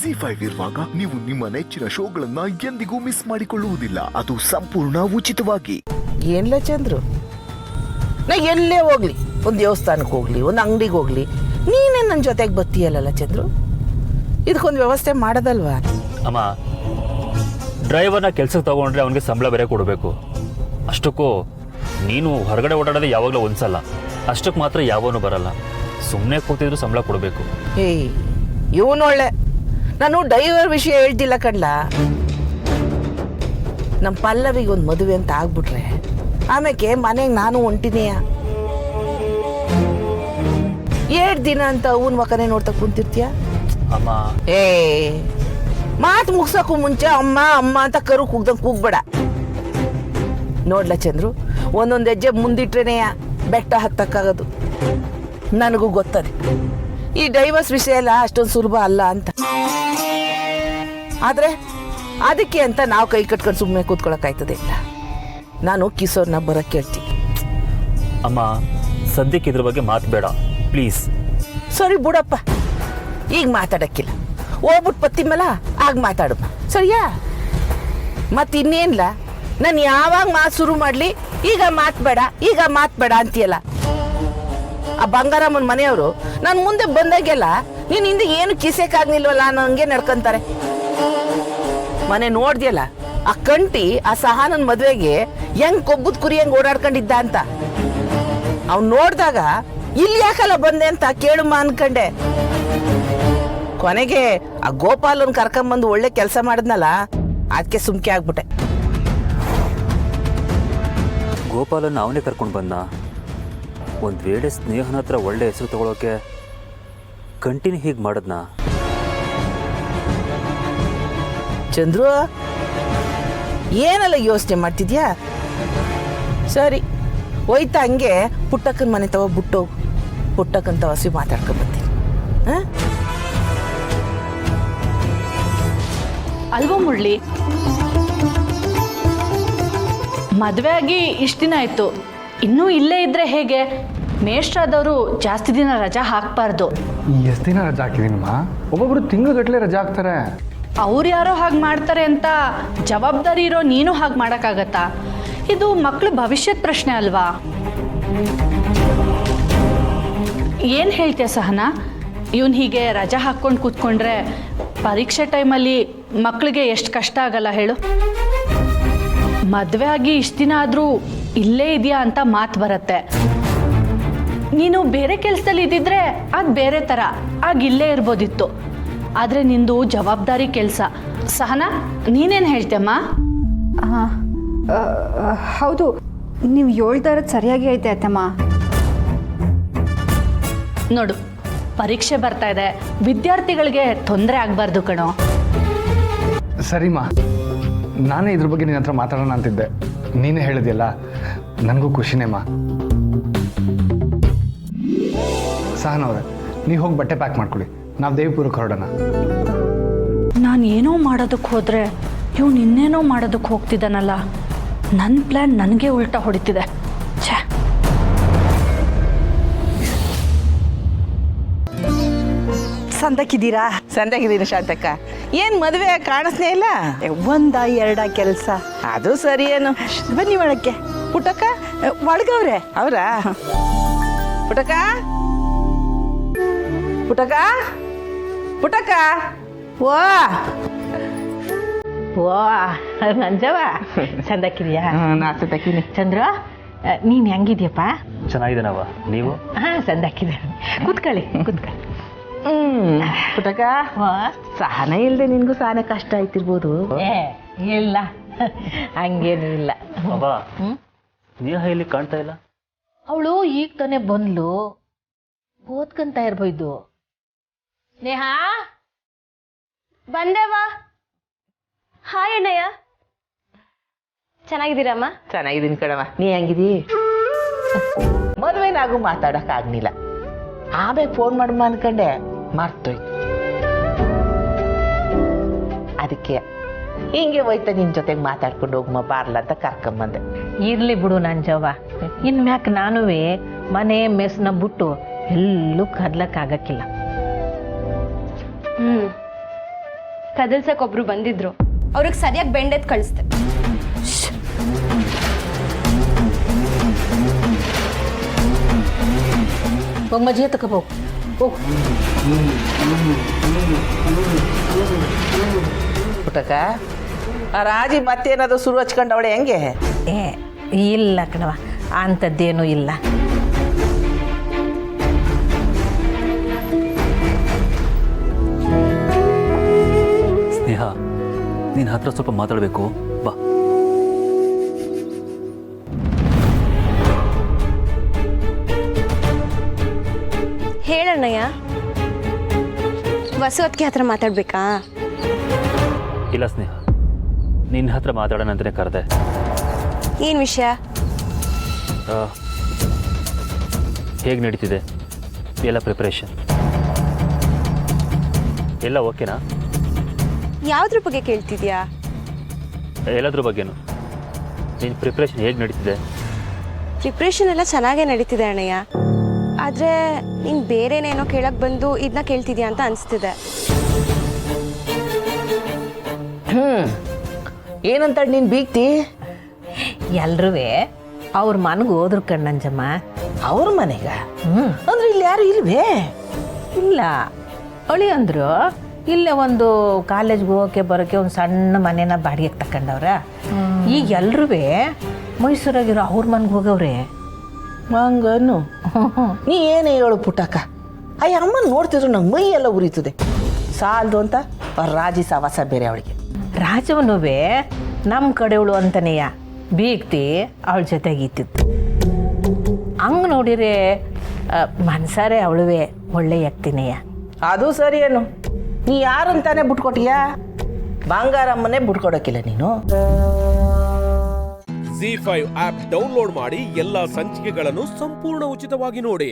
ಜಿ5 ಇರುವಾಗ ನೀವು ನಿಮ್ಮ ನೆಚ್ಚಿನ ಶೋಗಳನ್ನ ಎಂದಿಗೂ ಮಿಸ್ ಮಾಡಿಕೊಳ್ಳುವುದಿಲ್ಲ. ಅದು ಸಂಪೂರ್ಣ ಉಚಿತವಾಗಿ. ಏನ್ಲ ಚಂದ್ರು, ನಾ ಎಲ್ಲೇ ಹೋಗ್ಲಿ, ಒಂದು ದೇವಸ್ಥಾನಕ್ಕೆ ಹೋಗ್ಲಿ, ಒಂದು ಅಂಗಡಿಗೆ ಹೋಗ್ಲಿ, ನೀನೇ ನನ್ನ ಜೊತೆಗೆ ಬತ್ತೀಯಲ್ಲ ಚಂದ್ರು. ಇದಕ್ಕೊಂದು ವ್ಯವಸ್ಥೆ ಮಾಡೋದಲ್ವಾ? ಅಮ್ಮ, ಡ್ರೈವರ್ನ ಕೆಲ್ಸಕ್ಕೆ ತಗೊಂಡ್ರೆ ಅವನಿಗೆ ಸಂಬಳ ಬೇರೆ ಕೊಡಬೇಕು. ಅಷ್ಟಕ್ಕೂ ನೀನು ಹೊರಗಡೆ ಓಡಾಡೋದೇ ಯಾವಾಗಲೂ ಒಂದ್ಸಲ, ಅಷ್ಟಕ್ಕೆ ಮಾತ್ರ ಯಾವನು ಬರಲ್ಲ. ಸುಮ್ಮನೆ ಕೂತಿದ್ರು ಸಂಬಳ ಕೊಡಬೇಕು. ಏಯ್, ಇವನೊಳ್ಳೆ. ನಾನು ಡ್ರೈವರ್ ವಿಷಯ ಹೇಳ್ತಿಲ್ಲ ಕಣ್ಲ. ನಮ್ಮ ಪಲ್ಲವಿಗೆ ಒಂದು ಮದುವೆ ಅಂತ ಆಗ್ಬಿಟ್ರೆ ಆಮೇಲೆ ಮನೆಗೆ ನಾನು ಹೊಂಟಿನೇಯ 7 ದಿನ ಅಂತ ಅವನ ಮಕನೇ ನೋಡ್ತಾ ಕುಂತಿರ್ತೀಯ. ಅಮ್ಮ, ಏ ಮಾತು ಮುಗ್ಸಕ್ಕೂ ಮುಂಚೆ ಅಮ್ಮ ಅಮ್ಮ ಅಂತ ಕರು ಕೂಗ್ದಂಗೆ ಕೂಗ್ಬೇಡ. ನೋಡ್ಲ ಚಂದ್ರು, ಒಂದೊಂದು ಹೆಜ್ಜೆ ಮುಂದಿಟ್ರೇನೆಯ ಬೆಟ್ಟ ಹತ್ತಕ್ಕಾಗೋದು. ನನಗೂ ಗೊತ್ತದೆ ಈ ಡೈವರ್ಸ್ ವಿಷಯ ಎಲ್ಲ ಅಷ್ಟೊಂದು ಸುಲಭ ಅಲ್ಲ ಅಂತ. ಆದರೆ ಅದಕ್ಕೆ ಅಂತ ನಾವು ಕೈ ಕಟ್ಕೊಂಡು ಸುಮ್ಮನೆ ಕೂತ್ಕೊಳ್ಳೋಕ್ಕಾಯ್ತದೆ ಇಲ್ಲ. ನಾನು ಕಿಸೋರ್ನ ಬರೋಕ್ಕೆ ಹೇಳ್ತೀನಿ. ಅಮ್ಮ, ಸದ್ಯಕ್ಕೆ ಇದ್ರ ಬಗ್ಗೆ ಮಾತು ಬೇಡ ಪ್ಲೀಸ್. ಸರಿ ಬಿಡಪ್ಪ, ಈಗ ಮಾತಾಡಕ್ಕಿಲ್ಲ. ಹೋಗ್ಬಿಟ್ಟು ಪತ್ತಿ ಮೇಲ ಆಗ ಮಾತಾಡಮ್ಮ, ಸರಿಯಾ? ಮತ್ತೆ ಇನ್ನೇನ್ಲ, ನಾನು ಯಾವಾಗ ಮಾತು ಶುರು ಮಾಡಲಿ ಈಗ ಮಾತು ಬೇಡ ಅಂತೀಯಲ್ಲ. ಆ ಬಂಗಾರಮ್ಮನ ಮನೆಯವರು ನಾನು ಮುಂದೆ ಬಂದಾಗೆಲ್ಲ ನೀನು ಹಿಂದೆ ಏನು ಕಿಸೆಕ್ಕಾಗ್ನಿಲ್ವಲ್ಲ ಅನ್ನೋ ಹಂಗೆ ನಡ್ಕೊಂತಾರೆ. ಮನೆ ನೋಡ್ದಿಯಲ್ಲ, ಆ ಕಂಟಿ ಆ ಸಹಾನನ್ ಮದುವೆಗೆ ಹೆಂಗ್ ಕೊಬ್ಬುದ್ ಕುರಿ ಹೆಂಗ್ ಓಡಾಡ್ಕೊಂಡಿದ್ದ ಅಂತ. ಅವ್ನು ನೋಡಿದಾಗ ಇಲ್ಲಿ ಯಾಕಲ್ಲ ಬಂದೆ ಅಂತ ಕೇಳುಮ್ಮ ಅನ್ಕಂಡೆ. ಕೊನೆಗೆ ಆ ಗೋಪಾಲನ್ ಕರ್ಕೊಂಬಂದು ಒಳ್ಳೆ ಕೆಲಸ ಮಾಡಿದ್ನಲ್ಲ, ಅದಕ್ಕೆ ಸುಮ್ಕೆ ಆಗ್ಬಿಟ್ಟೆ. ಗೋಪಾಲನ್ನ ಅವನೇ ಕರ್ಕೊಂಡು ಬಂದ. ಒಂದು ವೇಳೆ ಸ್ನೇಹನ ಹತ್ರ ಒಳ್ಳೆ ಹೆಸರು ತಗೊಳ್ಳೋಕೆ ಕಂಟಿನ್ಯೂ ಹೀಗೆ ಮಾಡದ್ನಾ? ಚಂದ್ರು, ಏನೆಲ್ಲ ಯೋಚನೆ ಮಾಡ್ತಿದ್ಯಾ? ಸರಿ, ಹೋಯ್ತಾ ಹಂಗೆ ಪುಟ್ಟಕ್ಕನ ಮನೆ ತಗೋ ಬಿಟ್ಟು ಪುಟ್ಟಕ್ಕನ ತವಸಿ ಮಾತಾಡ್ಕೊಂಬರ್ತೀನಿ. ಅಲ್ವೋ ಮುರಳಿ, ಮದುವೆ ಆಗಿ ಇಷ್ಟು ದಿನ ಆಯಿತು, ಇನ್ನೂ ಇಲ್ಲೇ ಇದ್ದರೆ ಹೇಗೆ? ಮೇಷ್ಟ್ರಾದವರು ಜಾಸ್ತಿ ದಿನ ರಜಾ ಹಾಕಬಾರ್ದು. ಎಷ್ಟು ದಿನ ರಜಾ ಹಾಕಿದೀನಮ್ಮ? ಒಬ್ಬೊಬ್ರು ತಿಂಗಳುಗಟ್ಟಲೆ ರಜಾ ಹಾಕ್ತಾರೆ. ಅವ್ರು ಯಾರೋ ಹಾಗೆ ಮಾಡ್ತಾರೆ ಅಂತ ಜವಾಬ್ದಾರಿ ಇರೋ ನೀನು ಹಾಗೆ ಮಾಡೋಕ್ಕಾಗತ್ತಾ? ಇದು ಮಕ್ಕಳ ಭವಿಷ್ಯದ ಪ್ರಶ್ನೆ ಅಲ್ವಾ? ಏನು ಹೇಳ್ತೀಯ ಸಹನಾ? ಇವನು ಹೀಗೆ ರಜಾ ಹಾಕ್ಕೊಂಡು ಕೂತ್ಕೊಂಡ್ರೆ ಪರೀಕ್ಷೆ ಟೈಮಲ್ಲಿ ಮಕ್ಕಳಿಗೆ ಎಷ್ಟು ಕಷ್ಟ ಆಗಲ್ಲ ಹೇಳು? ಮದುವೆ ಆಗಿ ಇಷ್ಟು ದಿನ ಆದರೂ ಇಲ್ಲೇ ಇದೆಯಾ ಅಂತ ಮಾತು ಬರುತ್ತೆ. ನೀನು ಬೇರೆ ಕೆಲಸದಲ್ಲಿ ಇದ್ದಿದ್ರೆ ಅದು ಬೇರೆ ಥರ, ಆಗ ಇಲ್ಲೇ ಇರ್ಬೋದಿತ್ತು. ಆದರೆ ನಿಂದು ಜವಾಬ್ದಾರಿ ಕೆಲಸ. ಸಹನಾ, ನೀನೇನು ಹೇಳ್ತೀಯಮ್ಮ? ಹೌದು, ನೀವು ಹೇಳ್ತಾ ಇರೋದು ಸರಿಯಾಗಿ ಐತೆ ಅತ್ತಮ್ಮ. ನೋಡು, ಪರೀಕ್ಷೆ ಬರ್ತಾ ಇದೆ, ವಿದ್ಯಾರ್ಥಿಗಳಿಗೆ ತೊಂದರೆ ಆಗಬಾರ್ದು ಕಣೋ. ಸರಿಮ್ಮ, ನಾನೇ ಇದ್ರ ಬಗ್ಗೆ ನಿನ್ನ ಹತ್ರ ಮಾತಾಡೋಣ ಅಂತಿದ್ದೆ. ನೀನೇ ಹೇಳಿದ್ಯಲ್ಲ, ನನಗೂ ಖುಷಿನೇಮ್ಮ. ಸಹನವ್ರೆ, ನೀವು ಹೋಗಿ ಬಟ್ಟೆ ಪ್ಯಾಕ್ ಮಾಡ್ಕೊಳ್ಳಿ, ನಾವು ದೇವಿಪುರಕ್ಕೆ ಹೊರಡೋಣ. ನಾನು ಏನೋ ಮಾಡೋದಕ್ಕೆ ಹೋದರೆ ಇವ್ನು ಇನ್ನೇನೋ ಮಾಡೋದಕ್ಕೆ ಹೋಗ್ತಿದ್ದಾನಲ್ಲ. ನನ್ನ ಪ್ಲ್ಯಾನ್ ನನಗೆ ಉಲ್ಟಾ ಹೊಡಿತಿದೆ. ಛೇ, ಸಂದಕ್ಕಿದ್ದೀರಾ? ಸಂದಾಗಿದ್ದೀನಿ ಶಾಂತಕ್ಕ. ಏನು ಮದುವೆ ಕಾಣಿಸ್ನೇ ಇಲ್ಲ? ಒಂದ ಎರಡ ಕೆಲಸ. ಅದು ಸರಿ ಏನು. ಬನ್ನಿ ಒಳಕ್ಕೆ. ಪುಟ್ಟಕ್ಕ ಒಳಗವ್ರೆ ಅವರಾ? ಪುಟ್ಟಕ್ಕ ಪುಟ್ಟಕ್ಕ ಪುಟ್ಟಕ್ಕ, ಓ ಓ ಮಂಜವ, ಚಂದಕ್ಕಿದ್ಯಾ? ನಾ ಸಂದಾಕಿನಿ. ಚಂದ್ರ, ನೀನು ಹೆಂಗಿದ್ಯಪ್ಪ? ಚೆನ್ನಾಗಿದ್ದೀನವ, ನೀವು? ಹಾಂ, ಚಂದಕ್ಕಿದೆ. ಕೂತ್ಕೊಳ್ಳಿ. ಪುಟ್ಟಕ್ಕ, ಸಹನ ಇಲ್ಲದೆ ನಿನ್ಗೂ ಸಹನ ಕಷ್ಟ ಆಯ್ತಿರ್ಬೋದು. ಇಲ್ಲ, ಹಂಗೇನು ಇಲ್ಲ. ನೇಹ ಇಲ್ಲಿ ಕಾಣ್ತಾ ಇಲ್ಲ. ಅವಳು ಈಗ ತಾನೇ ಬಂದ್ಲು, ಓದ್ಕಂತ ಇರ್ಬೋದು. ನೇಹಾ, ಬಂದೇವಾ? ಹಾಯ್ ಅಣ್ಣಯ್ಯ, ಚೆನ್ನಾಗಿದ್ದೀರಮ್ಮ? ಚೆನ್ನಾಗಿದ್ದೀನಿ ಕಣವ, ನೀ ಹೆಂಗಿದಿ? ಮದುವೆನಾಗೂ ಮಾತಾಡೋಕ್ಕಾಗ್ಲಿಲ್ಲ. ಆಮೇಲೆ ಫೋನ್ ಮಾಡಮ್ಮ ಅನ್ಕಂಡೆ, ಮರ್ತೋಯ್ತು. ಅದಕ್ಕೆ ಹಿಂಗೆ ಹೋಯ್ತಾ ನಿನ್ನ ಜೊತೆಗೆ ಮಾತಾಡ್ಕೊಂಡು ಹೋಗಮ್ಮ ಬಾರ್ಲ ಅಂತ ಕರ್ಕೊಂಬಂದೆ. ಇರ್ಲಿ ಬಿಡು ನಂಜವ್ವ, ಇನ್ಮ್ಯಾಕ್ ನಾನುವೇ ಮನೆ ಮೆಸ್ನ ಬಿಟ್ಟು ಎಲ್ಲೂ ಕದ್ಲಕ್ಕಾಗಕ್ಕಿಲ್ಲ. ಕದಲ್ಸಕ್ಕೊಬ್ರು ಬಂದಿದ್ರು, ಅವ್ರಿಗೆ ಸರಿಯಾಗಿ ಬೆಂಡೆದ್ ಕಳಿಸ್ದೆ. ಹೋಗಿ ಮಜ್ಜಿಗೆ ತಗೋಬೋ ಹೋಗು. ಪುಟ್ಟಕ್ಕ, ಆ ರಾಜಿ ಮತ್ತೇನಾದ್ರು ಶುರು ಹಚ್ಕೊಂಡವಳೆ ಹೆಂಗೆ? ಏ ಇಲ್ಲ ಕಣವ, ಅಂಥದ್ದೇನೂ ಇಲ್ಲ. ಸ್ನೇಹ, ನಿನ್ನ ಹತ್ರ ಸ್ವಲ್ಪ ಮಾತಾಡಬೇಕು, ಬಾ. ಹೇಳಣ್ಣಯ್ಯ, ವಸವತ್ಗೆ ಹತ್ರ ಮಾತಾಡ್ಬೇಕಾ? ಇಲ್ಲ ಸ್ನೇಹ, ನಿನ್ನ ಹತ್ರ ಮಾತಾಡೋಣ ಅಂತಲೇ ಕರೆದೆ. ಏನು ವಿಷಯ? ಹೇಗೆ ನಡೀತಿದೆ ಎಲ್ಲ ಪ್ರಿಪ್ರೇಷನ್? ಎಲ್ಲ ಓಕೆನಾ? ಯಾವ್ದ್ರ ಬಗ್ಗೆ ಕೇಳ್ತಿದ್ಯಾ? ಎಲ್ಲದ್ರ ಬಗ್ಗೆನೂ. ನಿನ್ನ ಪ್ರಿಪ್ರೇಷನ್ ಹೇಗೆ ನಡೀತಿದೆ? ಪ್ರಿಪ್ರೇಷನ್ ಎಲ್ಲ ಚೆನ್ನಾಗೇ ನಡೀತಿದೆ ಅಣ್ಣಯ್ಯ. ಆದರೆ ನೀನು ಬೇರೆನೇನೋ ಕೇಳಕ್ಕೆ ಬಂದು ಇದನ್ನ ಕೇಳ್ತಿದ್ಯಾ ಅಂತ ಅನಿಸ್ತಿದೆ. ಏನಂತ ನೀನು ಬೀಗ್ತಿ? ಎಲ್ರೂ ಅವ್ರ ಮನೆಗೆ ಹೋದ್ರು ಕಣ್ಣಂಜಮ್ಮ. ಅವ್ರ ಮನೆಗ? ಅಂದ್ರೆ ಇಲ್ಲಿ ಯಾರು ಇಲ್ವೇ? ಇಲ್ಲ, ಅವಳಿ ಅಂದರು ಇಲ್ಲೇ ಒಂದು ಕಾಲೇಜ್ಗೆ ಹೋಗೋಕ್ಕೆ ಬರೋಕ್ಕೆ ಒಂದು ಸಣ್ಣ ಮನೇನ ಬಾಡಿಗೆಗೆ ತಗೊಂಡವ್ರ. ಈಗ ಎಲ್ರೂ ಮೈಸೂರಾಗಿರೋ ಅವ್ರ ಮನೆಗೆ ಹೋಗವ್ರೆ. ಹಂಗನು? ನೀ ಏನೇ ಹೇಳು ಪುಟ್ಟಕ್ಕ, ಅಯ್ಯ ಅಮ್ಮನ ನೋಡ್ತಿದ್ರು ನಂಗೆ ಮೈ ಎಲ್ಲ ಉರಿತದೆ. ಸಾಲದು ಅಂತ ಅವ್ರ ರಾಜಿ ಸವಾಸ ಬೇರೆ ಅವಳಿಗೆ. ರಾಜವನು ನಮ್ಮ ಕಡೆವಳು ಅಂತನೆಯ ಬೀಗ್ತಿ ಅವಳ ಜೊತೆಗಿತ್ತಿತ್ತು. ಹಂಗೆ ನೋಡಿರೆ ಮನ್ಸಾರೆ ಅವಳುವೆ ಒಳ್ಳೆ ಆಗ್ತೀನೆಯ. ಅದು ಸರಿ ಏನು, ನೀ ಯಾರಂತಾನೆ ಬಿಟ್ಕೊಟ್ಟಿಯಾ? ಬಂಗಾರಮ್ಮನೇ ಬಿಟ್ಕೊಡೋಕ್ಕಿಲ್ಲ ನೀನು. ZEE5 ಆಪ್ ಡೌನ್ಲೋಡ್ ಮಾಡಿ ಎಲ್ಲಾ ಸಂಚಿಕೆಗಳನ್ನು ಸಂಪೂರ್ಣ ಉಚಿತವಾಗಿ ನೋಡಿ.